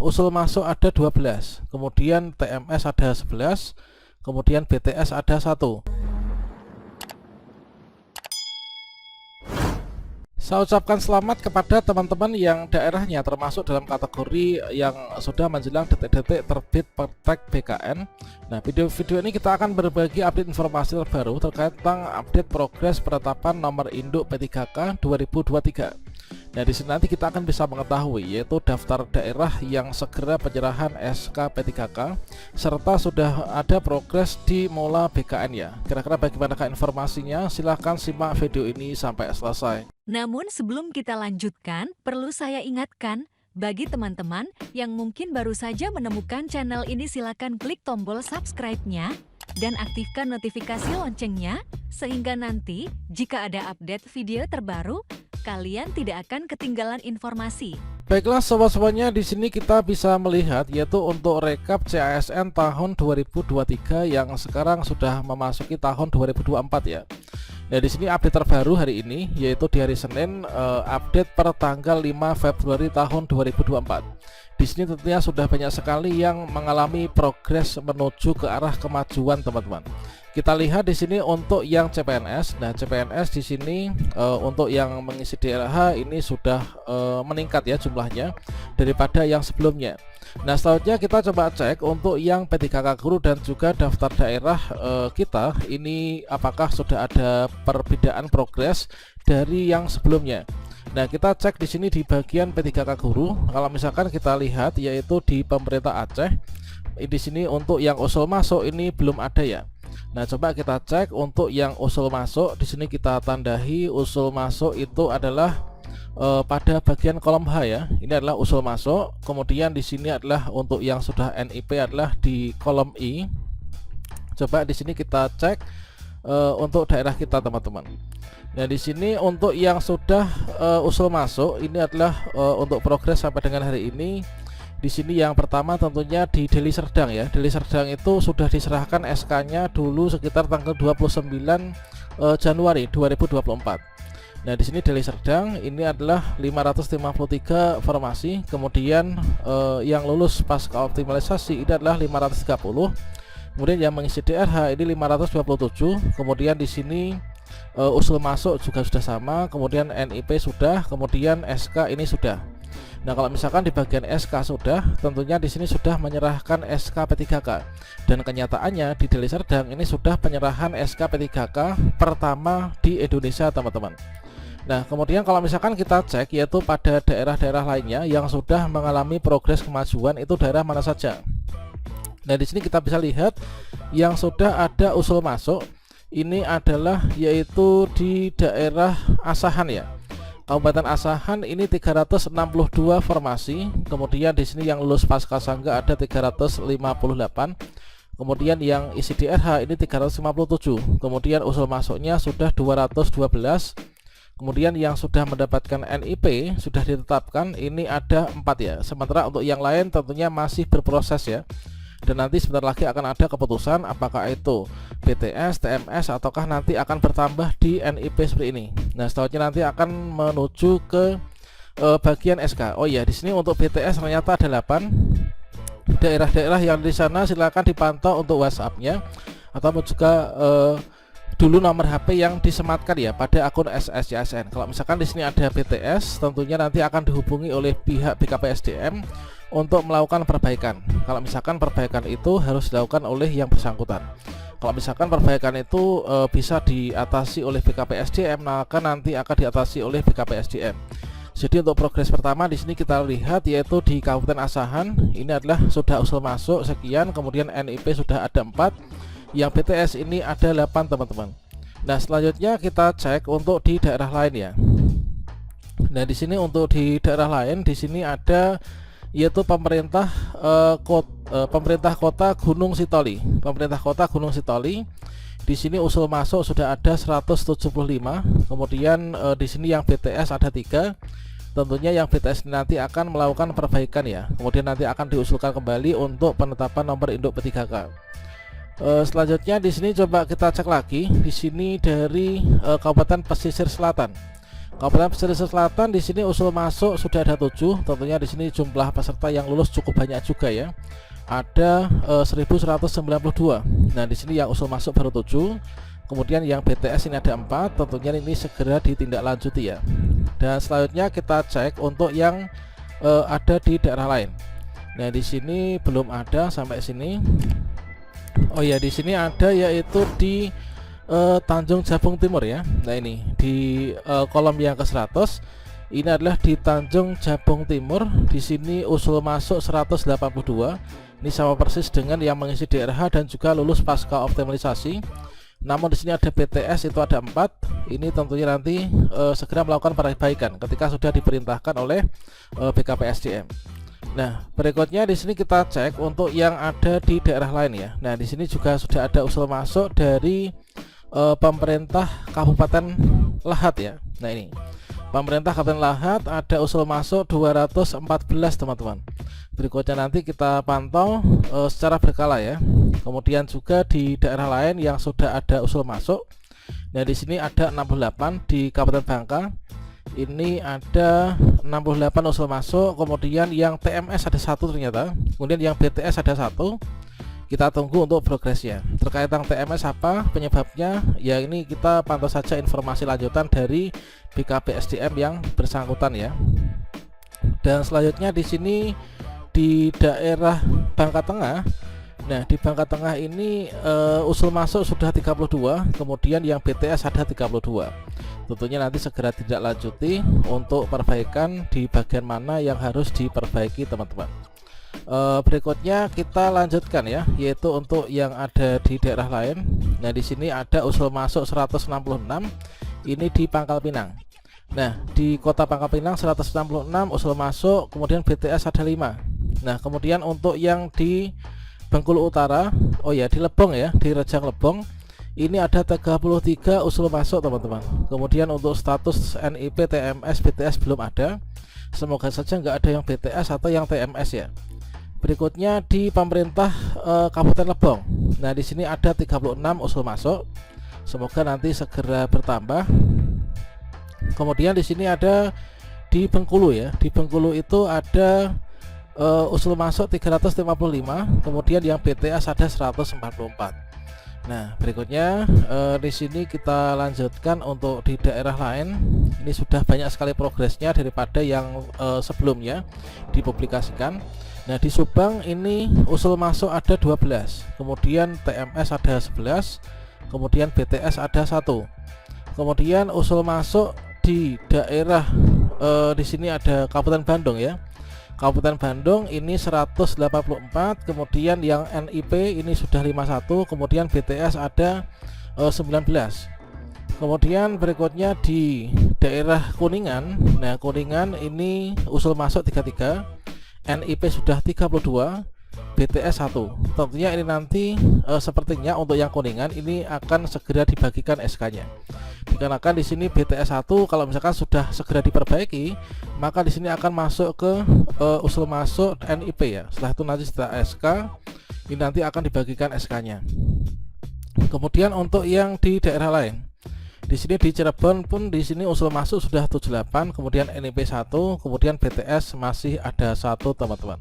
usul masuk ada 12, kemudian TMS ada 11, kemudian BTS ada 1. Saya ucapkan selamat kepada teman-teman yang daerahnya termasuk dalam kategori yang sudah menjelang detik-detik terbit praktek BKN. Nah, video ini kita akan berbagi update informasi terbaru terkait tentang update progres penetapan nomor induk P3K 2023. Nah, di sini nanti kita akan bisa mengetahui yaitu daftar daerah yang segera penyerahan SK P3K serta sudah ada progres di Mola BKN ya. Kira-kira bagaimanakah informasinya? Silahkan simak video ini sampai selesai. Namun sebelum kita lanjutkan, perlu saya ingatkan, bagi teman-teman yang mungkin baru saja menemukan channel ini, silakan klik tombol subscribe-nya dan aktifkan notifikasi loncengnya, sehingga nanti jika ada update video terbaru, kalian tidak akan ketinggalan informasi. Baiklah sobat-sobatnya, di sini kita bisa melihat yaitu untuk rekap CASN tahun 2023 yang sekarang sudah memasuki tahun 2024 ya. Nah, di sini update terbaru hari ini yaitu di hari Senin, update per tanggal 5 Februari tahun 2024. Di sini tentunya sudah banyak sekali yang mengalami progres menuju ke arah kemajuan, teman-teman. Kita lihat di sini untuk yang CPNS. Nah, CPNS di sini untuk yang mengisi DLH ini sudah meningkat ya jumlahnya daripada yang sebelumnya. Nah, selanjutnya kita coba cek untuk yang P3K guru dan juga daftar daerah kita ini apakah sudah ada perbedaan progres dari yang sebelumnya. Nah, kita cek di sini di bagian P3K guru. Kalau misalkan kita lihat yaitu di pemerintah Aceh, di sini untuk yang usul masuk ini belum ada ya. Nah, coba kita cek untuk yang usul masuk. Di sini kita tandai usul masuk itu adalah pada bagian kolom H ya. Ini adalah usul masuk. Kemudian di sini adalah untuk yang sudah NIP adalah di kolom I. Coba di sini kita cek untuk daerah kita, teman-teman. Nah, di sini untuk yang sudah usul masuk ini adalah untuk progres sampai dengan hari ini. Di sini yang pertama tentunya di Deli Serdang ya. Deli Serdang itu sudah diserahkan SK-nya dulu sekitar tanggal 29 Januari 2024. Nah, di sini Deli Serdang ini adalah 553 formasi. Kemudian yang lulus pasca optimalisasi ini adalah 530. Kemudian yang mengisi DRH ini 527. Kemudian di sini usul masuk juga sudah sama. Kemudian NIP sudah. Kemudian SK ini sudah. Nah, kalau misalkan di bagian SK sudah, tentunya di sini sudah menyerahkan SK P3K. Dan kenyataannya di Deli Serdang ini sudah penyerahan SK P3K pertama di Indonesia, teman-teman. Nah, kemudian kalau misalkan kita cek yaitu pada daerah-daerah lainnya yang sudah mengalami progres kemajuan itu daerah mana saja. Nah, di sini kita bisa lihat yang sudah ada usul masuk ini adalah yaitu di daerah Asahan ya. Kabupaten Asahan ini 362 formasi. Kemudian di sini yang lulus pasca sangga ada 358. Kemudian yang isi DRH ini 357. Kemudian usul masuknya sudah 212. Kemudian yang sudah mendapatkan NIP sudah ditetapkan ini ada 4 ya. Sementara untuk yang lain tentunya masih berproses ya. Dan nanti sebentar lagi akan ada keputusan apakah itu BTS, TMS ataukah nanti akan bertambah di NIP seperti ini. Nah, selanjutnya nanti akan menuju ke bagian SK. Oh ya, di sini untuk BTS ternyata ada 8 daerah-daerah yang di sana. Silakan dipantau untuk WhatsApp-nya atau juga dulu nomor HP yang disematkan ya pada akun SSCSN. Kalau misalkan di sini ada BTS, tentunya nanti akan dihubungi oleh pihak BKPSDM untuk melakukan perbaikan. Kalau misalkan perbaikan itu harus dilakukan oleh yang bersangkutan. Kalau misalkan perbaikan itu bisa diatasi oleh BKPSDM, maka nanti akan diatasi oleh BKPSDM. Jadi untuk progres pertama di sini kita lihat yaitu di Kabupaten Asahan ini adalah sudah usul masuk sekian, kemudian NIP sudah ada 4, yang BTS ini ada 8, teman-teman. Nah, selanjutnya kita cek untuk di daerah lain ya. Nah, di sini untuk di daerah lain di sini ada yaitu pemerintah kota Gunung Sitoli. Pemerintah kota Gunung Sitoli di sini usul masuk sudah ada 175. Kemudian di sini yang BTS ada 3. Tentunya yang BTS nanti akan melakukan perbaikan ya. Kemudian nanti akan diusulkan kembali untuk penetapan nomor induk P3K. Selanjutnya di sini coba kita cek lagi. Di sini dari Kabupaten Pesisir Selatan. Kabupaten Pesisir Selatan di sini usul masuk sudah ada 7. Tentunya di sini jumlah peserta yang lulus cukup banyak juga ya. Ada 1192. Nah, di sini yang usul masuk baru 7. Kemudian yang BTS ini ada 4. Tentunya ini segera ditindaklanjuti ya. Dan selanjutnya kita cek untuk yang ada di daerah lain. Nah, di sini belum ada sampai sini. Oh ya, di sini ada yaitu di Tanjung Jabung Timur ya. Nah, ini di kolom yang ke-100 ini adalah di Tanjung Jabung Timur. Di sini usul masuk 182. Ini sama persis dengan yang mengisi DRH dan juga lulus pasca optimalisasi. Namun di sini ada BTS itu ada 4. Ini tentunya nanti segera melakukan perbaikan ketika sudah diperintahkan oleh BKPSDM. Nah, berikutnya di sini kita cek untuk yang ada di daerah lain ya. Nah, di sini juga sudah ada usul masuk dari pemerintah Kabupaten Lahat ya. Nah, ini pemerintah Kabupaten Lahat ada usul masuk 214 teman-teman. Berikutnya nanti kita pantau secara berkala ya. Kemudian juga di daerah lain yang sudah ada usul masuk. Nah, di sini ada 68 di Kabupaten Bangka. Ini ada 68 usul masuk. Kemudian yang TMS ada 1 ternyata. Kemudian yang BTS ada 1. Kita tunggu untuk progresnya. Terkait yang TMS apa penyebabnya? Ya, ini kita pantau saja informasi lanjutan dari BKPSDM yang bersangkutan ya. Dan selanjutnya di sini di daerah Bangka Tengah. Nah, di Bangka Tengah ini usul masuk sudah 32, kemudian yang BTS ada 32. Tentunya nanti segera tidak lanjuti untuk perbaikan di bagian mana yang harus diperbaiki teman-teman. Berikutnya kita lanjutkan ya, yaitu untuk yang ada di daerah lain. Nah, di sini ada usul masuk 166. Ini di Pangkal Pinang. Nah, di Kota Pangkal Pinang 166 usul masuk, kemudian BTS ada 5. Nah, kemudian untuk yang di Bengkulu Utara, oh ya, di Lebong ya, di Rejang Lebong, ini ada 33 usul masuk teman-teman. Kemudian untuk status NIP, TMS, BTS belum ada. Semoga saja nggak ada yang BTS atau yang TMS ya. Berikutnya di pemerintah Kabupaten Lebong. Nah, di sini ada 36 usul masuk. Semoga nanti segera bertambah. Kemudian di sini ada di Bengkulu ya. Di Bengkulu itu ada usul masuk 355. Kemudian yang BTS ada 144. Nah, berikutnya di sini kita lanjutkan untuk di daerah lain. Ini sudah banyak sekali progresnya daripada yang sebelumnya dipublikasikan. Nah, di Subang ini usul masuk ada 12, kemudian TMS ada 11, kemudian BTS ada 1. Kemudian usul masuk di daerah di sini ada Kabupaten Bandung ya. Kabupaten Bandung ini 184, kemudian yang NIP ini sudah 51, kemudian BTS ada 19. Kemudian berikutnya di daerah Kuningan. Nah, Kuningan ini usul masuk 33, NIP sudah 32, BTS 1. Tentunya ini nanti sepertinya untuk yang Kuningan ini akan segera dibagikan SK-nya. Dikarenakan di sini BTS 1 kalau misalkan sudah segera diperbaiki, maka di sini akan masuk ke usul masuk NIP ya. Setelah itu nanti setelah SK ini nanti akan dibagikan SK-nya. Kemudian untuk yang di daerah lain. Di sini di Cirebon pun di sini usul masuk sudah 78, kemudian NIP 1, kemudian BTS masih ada 1 teman-teman.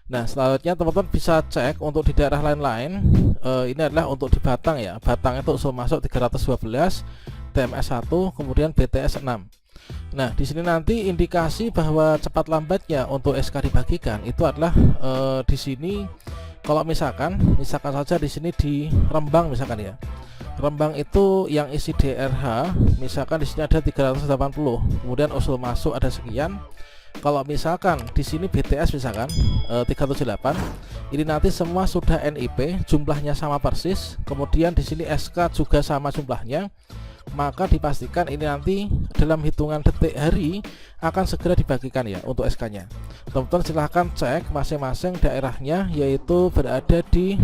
Nah, selanjutnya teman-teman bisa cek untuk di daerah lain-lain. Ini adalah untuk di Batang ya. Batang itu usul masuk 312, TMS 1, kemudian BTS 6. Nah, di sini nanti indikasi bahwa cepat lambatnya untuk SK dibagikan itu adalah di sini kalau misalkan saja di sini di Rembang misalkan ya. Rembang itu yang isi DRH misalkan di sini ada 380, kemudian usul masuk ada sekian. Kalau misalkan di sini BTS misalkan 378, ini nanti semua sudah NIP, jumlahnya sama persis, kemudian di sini SK juga sama jumlahnya, maka dipastikan ini nanti dalam hitungan detik hari akan segera dibagikan ya untuk SK-nya. Teman-teman silahkan cek masing-masing daerahnya, yaitu berada di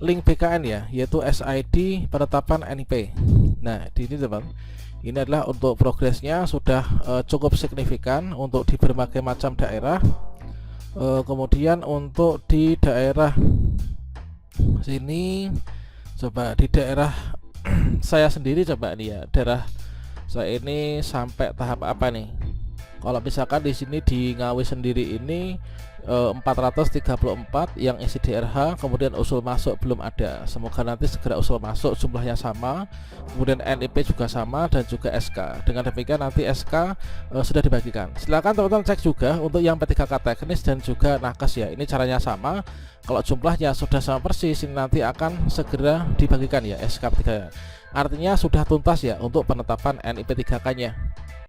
link BKN ya, yaitu SID penetapan NIP. Nah, di ini teman, ini adalah untuk progresnya sudah cukup signifikan untuk di berbagai macam daerah. Kemudian untuk di daerah sini, coba di daerah saya sendiri coba nih ya, daerah Saya ini sampai tahap apa nih? Kalau misalkan di sini di Ngawi sendiri ini 434 yang isi DRH, kemudian usul masuk belum ada. Semoga nanti segera usul masuk, jumlahnya sama, kemudian NIP juga sama, dan juga SK. Dengan demikian nanti SK sudah dibagikan. Silakan teman-teman cek juga untuk yang P3K teknis dan juga nakes ya. Ini caranya sama. Kalau jumlahnya sudah sama persis, ini nanti akan segera dibagikan ya SK P3K. Artinya sudah tuntas ya untuk penetapan NIP 3K-nya.